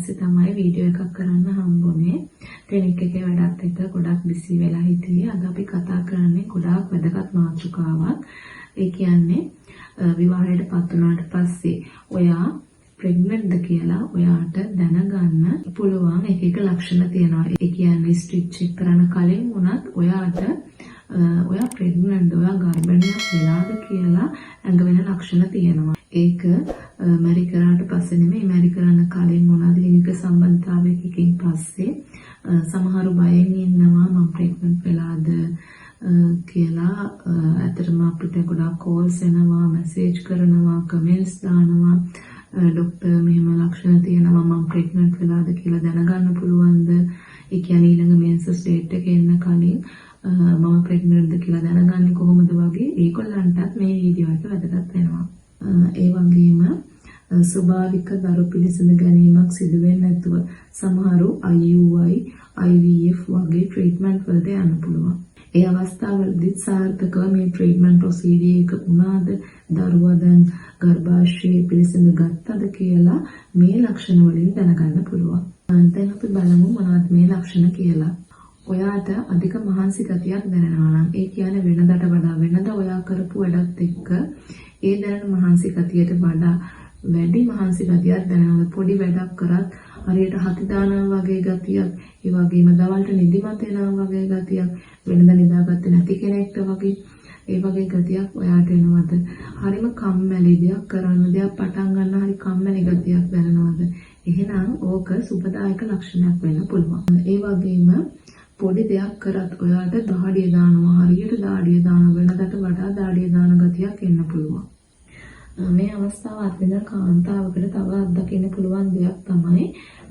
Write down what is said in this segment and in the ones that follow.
පස්සේ තමයි වීඩියෝ එකක් කරන්න හම්බුනේ. ක්ලිනික් එකේ වැඩත් එක්ක ගොඩක් බිසි වෙලා හිටියේ. අද අපි කතා කරන්නේ ගොඩාක් වැදගත් මාතෘකාවක්. ඒ කියන්නේ විවාහයට පත් වුණාට පස්සේ ඔයා ප්‍රෙග්නන්ට්ද කියලා ඔයාට දැනගන්න පුළුවන් එක එක ලක්ෂණ තියෙනවා. ඒ කියන්නේ ස්ටිච් චෙක් කරන කලින් වුණත් ඔයාට ඔයා ප්‍රෙග්නන්ට්ද ඔයා ගර්භණියක් වෙලාද කියලා ඇඟ වෙන ලක්ෂණ තියෙනවා. ඒක මැරි කරාට පස්සේ නෙමෙයි මැරි කරන්න කලින් මොනවාද ලිංගික සම්බන්ධතාවයකින් පස්සේ සමහරු බයෙන් ඉන්නවා මම ප්‍රෙග්නන්ට් වෙලාද කියලා. ඇත්තටම අපිට ගොඩාක් කෝල්ස් එනවා, මැසේජ් කරනවා, කමෙන්ට්ස් දානවා. ડોක්ටර් මෙහෙම ලක්ෂණ තියෙනවා මම ප්‍රෙග්නන්ට් වෙලාද කියලා දැනගන්න පුළුවන්ද? ඒ කියන්නේ ඊළඟ මෙන්සස් ඩේට් එක එන්න කලින් මම ප්‍රෙග්නන්ට්ද කියලා දැනගන්නේ කොහොමද වගේ ඒගොල්ලන්ටත් මේ වීඩියෝ එක වැදගත් වෙනවා. ඒ වගේම ස්වභාවික දරු පිළිසඳ ගැනීමක් සිදු වෙන්නේ නැතුව සමහරු IUI, IVF වගේ ට්‍රීට්මන්ට් වලට යන්න පුළුවන්. ඒ අවස්ථාවලදී සාර්ථකව මේ ට්‍රීට්මන්ට් ප්‍රොසීඩියර් එක වුණාද, දරුවා දැන් ගර්භාෂයේ පිළිසඳ ගත්තද කියලා මේ ලක්ෂණ වලින් දැනගන්න පුළුවන්. දැන් අපි බලමු මොනවද මේ ලක්ෂණ කියලා. ඔයාට අධික මහන්සි ගතියක් දැනෙනවා නම් ඒ කියන්නේ වෙනදාට වඩා වෙනද ඔයා කරපු වැඩත් එක්ක ඒ දැනෙන මහන්සි ගතියට වඩා වැඩි මහන්සි ගතියක් දැනෙනවා. පොඩි වැඩක් කරත් හරියට හති දානවා වගේ ගතියක්, ඒ වගේම දවල්ට නිදිමත එනවා වගේ ගතියක්, වෙනදා නිදාගත්තේ නැති කෙනෙක්ට වගේ ඒ වගේ ගතියක් ඔයාට එනවද? හරිම කම්මැලි දෙයක් කරන්න දෙයක් පටන් ගන්න හරි කම්මැලි ගතියක් දැනෙනවද? එහෙනම් ඕක සුබදායක ලක්ෂණයක් වෙන්න පුළුවන්. ඒ වගේම පොඩි දෙයක් කරත් ඔයාට දාඩිය දානවා, හරියට දාඩිය දාන වෙනකට වඩා දාඩිය දාන ගතියක් එන්න පුළුවන්. මේ අවස්ථාව අත්විඳින කාන්තාවකට තව අත්දකින්න පුළුවන් දෙයක් තමයි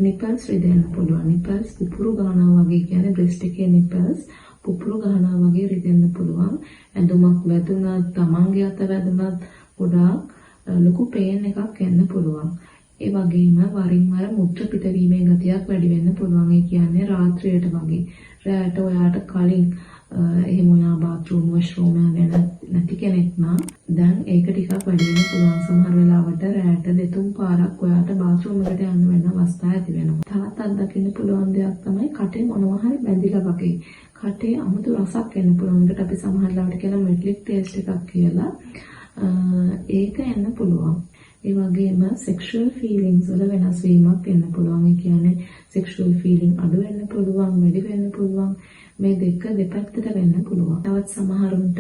නිපල්ස් රිදෙන්න පුළුවන්. නිපල්ස් පුපුරු ගන්නවා වගේ කියන්නේ බ්‍රෙස්ට් එකේ නිපල්ස් පුපුරු ගන්නවා වගේ රිදෙන්න පුළුවන්. ඇඳුමක් වැදුනත්, තමන්ගේ අත වැදුනත් ගොඩාක් ලොකු පේන් එකක් එන්න පුළුවන්. ඒ වගේම වරින් වර මුත්‍ර පිටවීමේ ගතියක් වැඩි වෙන්න පුළුවන්. ඒ කියන්නේ රාත්‍රියට වගේ රැට ඔයාට කලින් එහෙම ඔයා බාත්රූම් වොෂ්රූම් යන නැති කෙනෙක් නම් දැන් ඒක ටිකක් වැඩි වෙන්න පුළුවන්. සමහර වෙලාවට රැට දෙතුන් පාරක් ඔයාට බාත්රූම් එකට යන්න වෙන අවස්ථා ඇති වෙනවා. තවත් අත්දකින්න පුළුවන් දෙයක් තමයි කටේ මොනවා හරි බැඳිලා වගේ. කටේ අමුතු රසක් එන්න පුළුවන්. ඒකට අපි සමහර ලාවට කියන මෙට්ලික් ටේස්ට් එකක් කියලා. ඒක එන්න පුළුවන්. ඒ වගේම sexual feelings වල වෙනස් වීමක් එන්න පුළුවන්. ඒ කියන්නේ sexual feeling අඩු වෙන්න පුළුවන්, වැඩි වෙන්න පුළුවන්. මේ දෙක දෙපැත්තට වෙන්න පුළුවන්. තවත් සමහරුන්ට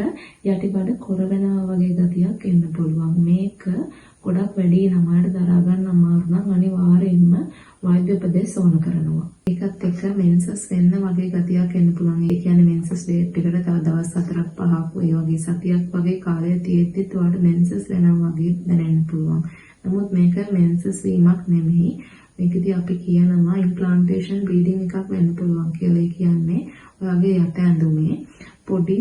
යටිබඩ කොර වෙනවා වගේ ගතියක් එන්න පුළුවන්. මේක ගොඩක් වැඩි ළමයට දරා ගන්න අමාරු නම් අනිවාර්යයෙන්ම වෛද්‍ය උපදෙස් ඕන කරනවා. ඒකත් එක්ක මෙන්සස් වෙන්න වගේ ගතියක් එන්න පුළුවන්. ඒ කියන්නේ මෙන්සස් ඩේට් එකට තව දවස් 4ක් 5ක් ඒ වගේ සතියක් වගේ කාලය තියෙද්දිත් ඔයාලට මෙන්සස් වෙනවා වගේ දැනෙන්න පුළුවන්. නමුත් මේක මෙන්සස් වීමක් නෙමෙයි. මේකදී අපි කියනවා ඉම්ප්ලාන්ටේෂන් බ්ලීඩින් එකක් වෙන්න පුළුවන් කියලා. ඒ කියන්නේ ඔයාගේ යට ඇඳුමේ පොඩි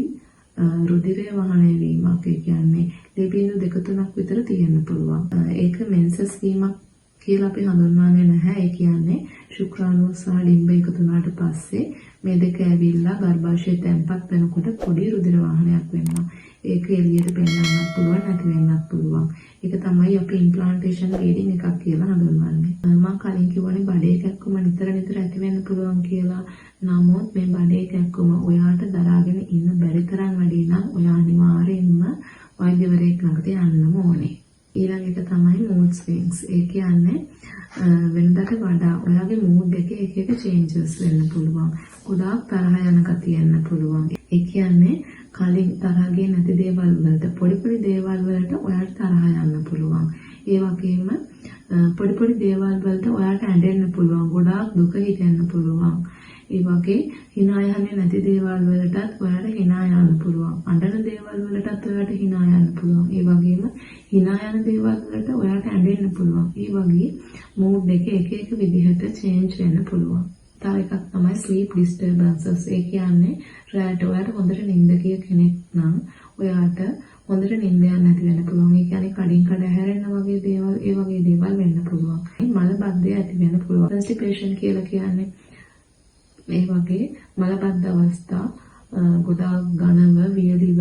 රුධිරය වහනය වීමක්. ඒ කියන්නේ ලෙබිනු 2-3ක් විතර තියෙන්න පුළුවන්. ඒක මෙන්සස් වීමක් කියලා අපි හඳුන්වන්නේ නැහැ. ඒ කියන්නේ ශුක්‍රාණු සහ ඩිම්බ එකතු වුණාට පස්සේ මේ දෙක ඇවිල්ලා ගර්භාෂයේ තැන්පත් වෙනකොට පොඩි රුධිර වහනයක් වෙනවා. ඒක එළියට පෙන්නන්නත් පුළුවන්, නැති වෙන්නත් පුළුවන්. ඒක තමයි අපි ඉම්ප්ලාන්ටේෂන් බ්ලීඩින් එකක් කියලා හඳුන්වන්නේ. මම කලින් කිව්වනේ බඩේ කැක්කුම නිතර ඇති වෙන්න පුළුවන් කියලා. නමුත් මේ බඩේ කැක්කුම ඔයාට දරාගෙන ඉන්න බැරි තරම් වැඩි නම් ඔයා අනිවාර්යයෙන්ම වෛද්‍යවරයෙක් ළඟට යන්නම ඕනේ. ඊළඟ එක තමයි mood swings. ඒ කියන්නේ වෙනදාට වඩා ඔයාගේ mood එකේ එක එක changes වෙන්න පුළුවන්. ගොඩාක් තරහ යන ගතිය එන්න පුළුවන්. ඒ කියන්නේ කලින් තරහ ගියේ නැති දේවල් වලට පොඩි දේවල් වලට ඔයාට තරහ යන්න පුළුවන්. ඒ වගේම පොඩි දේවල් වලට ඔයාට ඇඬෙන්න පුළුවන්. ගොඩාක් දුක හිතෙන්න පුළුවන්. ඒ වගේ hina යන්නේ නැති දේවල් වලටත් ඔයාට hina යන්න පුළුවන්. අඬන දේවල් වලටත් ඔයාට hina යන්න පුළුවන්. ඒ වගේම hina යන දේවල් වලට ඔයාට ඇඬෙන්න පුළුවන්. ඒ වගේ mood එක එක විදිහට change වෙන්න පුළුවන්. තව එකක් තමයි sleep disturbances. ඒ කියන්නේ රාත්‍රියට ඔයාට හොඳට නිින්ද ගිය කෙනෙක් නම් ඔයාට හොඳට නිින්ද යන්න නැති වෙන්න පුළුවන්. ඒ කියන්නේ කඩින් කඩ හැරෙන්න වගේ දේවල්, ඒ වගේ දේවල් වෙන්න පුළුවන්. මලබද්ධය ඇති වෙන්න පුළුවන්. constipation කියලා කියන්නේ මේ වගේ මලබද්ධ අවස්ථා ගොඩාක් ඝනව වියලිව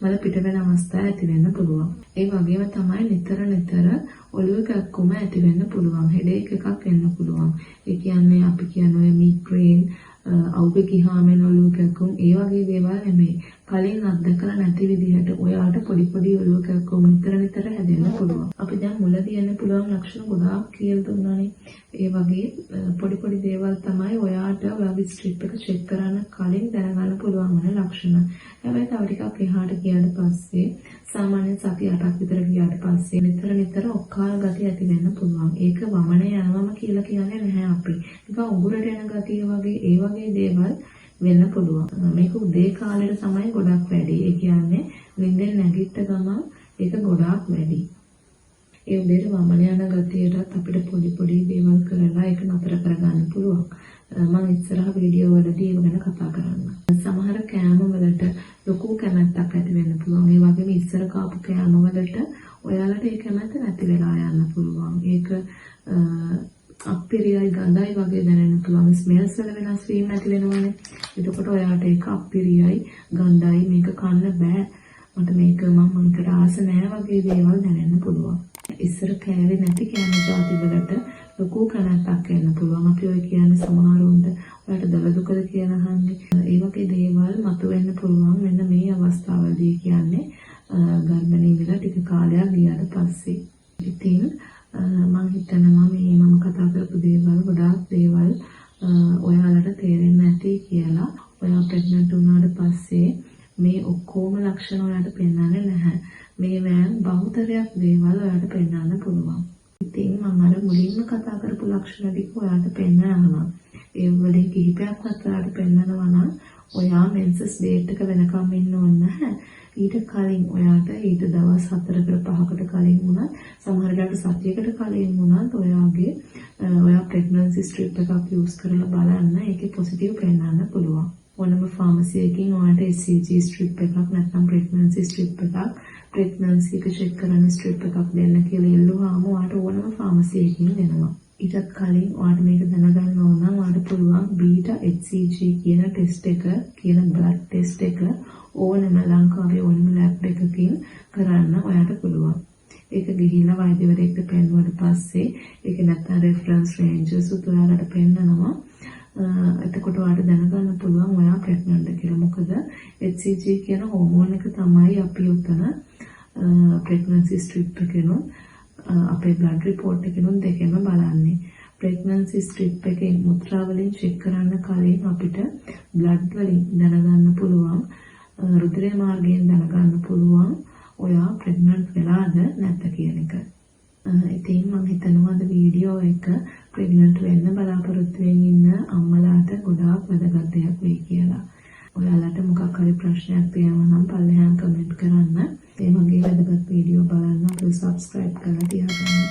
මල පිට වෙන අවස්ථා ඇති වෙන්න පුළුවන්. ඒ වගේම තමයි නිතර ඔළුව කැක්කුම ඇති වෙන්න පුළුවන්. හෙඩේක් එකක් එන්න පුළුවන්. ඒ කියන්නේ අපි කියන ඔය මිග්‍රේන් අවුක ගිහාම ඔළුව කැක්කුම් ඒ වගේ දේවල් නෙමෙයි. කලින් අත්දකලා නැති විදිහට ඔයාට පොඩි ඔළුව කැක්කුම් නිතර හැදෙන්න පුළුවන්. අපි දැන් මුලදී එන්න පුළුවන් ලක්ෂණ ගොඩාක් කියලා දුන්නානේ. ඒ වගේ පොඩි දේවල් තමයි ඔයාට ඔයාගේ ස්ට්‍රිප් එක චෙක් කරන්න කලින් දැනගන්න පුළුවන් වෙන ලක්ෂණ. හැබැයි තව ටිකක් එහාට ගියාට පස්සේ සාමාන්‍ය සති 8ක් විතර ගියාට පස්සේ නිතර ඔක්කාල ගතිය ඇති වෙන්න පුළුවන්. ඒක වමනේ යනවම කියලා කියන්නේ නැහැ අපි. නිකන් උගුරට යන ගතිය වගේ ඒ වගේ දේවල් වෙන්න පුළුවන්. මේක උදේ කාලේට තමයි ගොඩක් වැඩි. ඒ කියන්නේ නිින්දෙන් නැගිට ගමන් ඒක ගොඩාක් වැඩි. ඒ උදේට වමන යන ගතියටත් අපිට පොඩි දේවල් කරලා ඒක නතර කරගන්න පුළුවන්. මම ඉස්සරහ වීඩියෝ වලදී ඒව ගැන කතා කරන්න. සමහර කෑම වලට ලොකු කැමැත්තක් ඇති වෙන්න පුළුවන්. ඒ වගේම ඉස්සර කාපු කෑම වලට ඔයාලට ඒ කැමැත්ත නැති වෙලා යන්න පුළුවන්. ඒක අප්පිරියයි ගඳයි වගේ දැනෙන්න පුළුවන්. ස්මෙල්ස් වල වෙනස් වීම ඇති වෙනවනේ. එතකොට ඔයාලට ඒක අප්පිරියයි ගඳයි මේක කන්න බෑ. මට මේක මට ආස නෑ වගේ දේවල් දැනෙන්න පුළුවන්. ඉස්සර කෑවේ නැති කෑම ಜಾති වලට ලොකු කනක්ක් එන්න පුළුවන්. අපි ඔය කියන්නේ සමහරුන්ට ඔයාලට දල දුකද කියන අහන්නේ. ඒ වගේ දේවල් මතුවෙන්න පුළුවන්. මෙන්න මේ අවස්ථාවලදී කියන්නේ ගර්භණී වෙලා ටික කාලයක් ගියාට පස්සේ. ඉතින් මම හිතනවා මේ මම කතා කරපු දේවල් ගොඩාක් දේවල් ඔයාලට තේරෙන්නේ නැති කියලා. ඔයා ප්‍රෙග්නන්ට් වුණාට පස්සේ මේ ඔක්කොම ලක්ෂණ ඔයාලට පෙන්වන්නේ නැහැ. මේ වෑන් බහුතරයක් දේවල් ඔයාලට පෙන්වන්න පුළුවන්. ඉතින් මම අර මුලින්ම කතා කරපු ලක්ෂණ ටික ඔයාලට පෙන්වනවා. ඒ වලින් කිහිපයක්වත් ඔයාලට පෙන්වනවා නම් ඔයා මෙන්සස් ඩේට් එක වෙනකම් ඉන්න ඕනේ නැහැ. ඊට කලින් ඔයාට ඊට දවස් 4කට 5කට කලින් වුණත් සමහර වෙලාවට සතියකට කලින් වුණත් ඔයා ප්‍රෙග්නන්සි ස්ට්‍රිප් එකක් යූස් කරලා බලන්න. ඒකේ පොසිටිව් පෙන්වන්න පුළුවන්. ඕනම ෆාමසි එකකින් ඔයාට HCG ස්ට්‍රිප් එකක් නැත්නම් ප්‍රෙග්නන්සි ස්ට්‍රිප් එකක් ප්‍රෙග්නන්සි එක චෙක් කරන්න ස්ට්‍රිප් එකක් දෙන්න කියලා ඉල්ලුවාම ඔයාට ඕනම ෆාමසි එකකින් දෙනවා. ඊටත් කලින් ඔයාට මේක දැනගන්න ඕන නම් ඔයාට පුළුවන් බීටා HCG කියන ටෙස්ට් එක කියන බ්ලඩ් ටෙස්ට් එක ඕනම ලංකාවේ ඕනම ලැබ් එකකින් කරන්න ඔයාට පුළුවන්. ඒක ගිහිල්ලා වෛද්‍යවරයෙක්ට පෙන්නුවට පස්සේ ඒක නැත්නම් රෙෆරන්ස් රේන්ජස් උත් ඔයාලට පෙන්නනවා. එතකොට ඔයාලට දැනගන්න පුළුවන් ඔයා ප්‍රෙග්නන්ට් කියලා. මොකද HCG කියන හෝමෝන් එක තමයි අපි උතන ප්‍රෙග්නන්සි ස්ට්‍රිප් එකේනොත් අපේ බ්ලඩ් රිපෝට් එකේනොත් දෙකෙන්ම බලන්නේ. ප්‍රෙග්නන්සි ස්ට්‍රිප් එකේ මුත්‍රා වලින් චෙක් කරන්න කලින් අපිට බ්ලඩ් වලින් දැනගන්න පුළුවන්. රුධිර මාර්ගයෙන් දැනගන්න පුළුවන් ඔයා ප්‍රෙග්නන්ට් වෙලාද නැත්ද කියන එක. ඉතින් මම හිතනවා අද වීඩියෝ එක ප්‍රෙග්නන්ට් වෙන්න බලාපොරොත්තු වෙමින් ඉන්න අම්මලාට ගොඩාක් වැදගත් දෙයක් වෙයි කියලා. ඔයාලට මොකක් හරි ප්‍රශ්නයක් තියෙනවා නම් පල්ලෙහාන් කමෙන්ට් කරන්න. ඒ වගේ වැදගත් වීඩියෝ බලන්න අපිව සබ්ස්ක්‍රයිබ් කරලා තියාගන්න.